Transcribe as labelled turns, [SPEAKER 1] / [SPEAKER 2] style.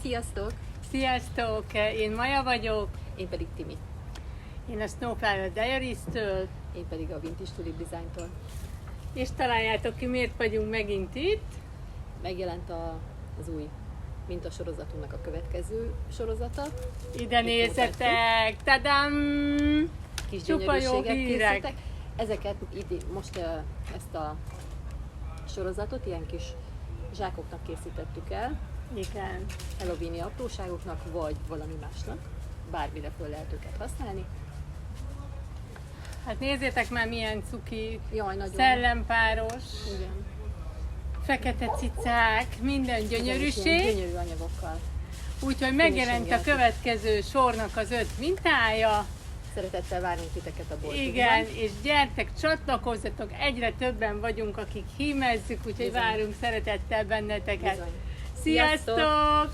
[SPEAKER 1] sziasztok!
[SPEAKER 2] Sziasztok! Én Maja vagyok,
[SPEAKER 1] Én pedig Timi.
[SPEAKER 2] én a Snowflower Diaries-től,
[SPEAKER 1] Én pedig a Vintage Tulip Design-tól.
[SPEAKER 2] és találjátok ki, miért vagyunk megint itt.
[SPEAKER 1] Megjelent az új mintasorozatunknak a következő sorozata.
[SPEAKER 2] Ide nézzetek! Tadam!
[SPEAKER 1] Kis
[SPEAKER 2] Csupa jó
[SPEAKER 1] gyönyörűségek
[SPEAKER 2] hírek!
[SPEAKER 1] készültek. Ezeket itt most ezt a sorozatot ilyen kis zsákoknak készítettük el.
[SPEAKER 2] Igen.
[SPEAKER 1] Halloweeni apróságoknak, vagy valami másnak. Bármire föl lehet őket használni.
[SPEAKER 2] Hát nézzétek már, milyen cuki,
[SPEAKER 1] Jaj, nagyon.
[SPEAKER 2] szellempáros,
[SPEAKER 1] Igen.
[SPEAKER 2] fekete cicák, minden
[SPEAKER 1] Igen, és ilyen
[SPEAKER 2] gyönyörűség.
[SPEAKER 1] gyönyörű anyagokkal.
[SPEAKER 2] Úgyhogy megjelent a
[SPEAKER 1] Finishing-el.
[SPEAKER 2] következő sornak az 5 mintája.
[SPEAKER 1] Szeretettel várunk titeket a boltunkban.
[SPEAKER 2] Igen, és gyertek, csatlakozzatok, egyre többen vagyunk, akik hímezzük, úgyhogy
[SPEAKER 1] Bizony.
[SPEAKER 2] várunk szeretettel benneteket.
[SPEAKER 1] Bizony.
[SPEAKER 2] Sziasztok!
[SPEAKER 1] Sziasztok!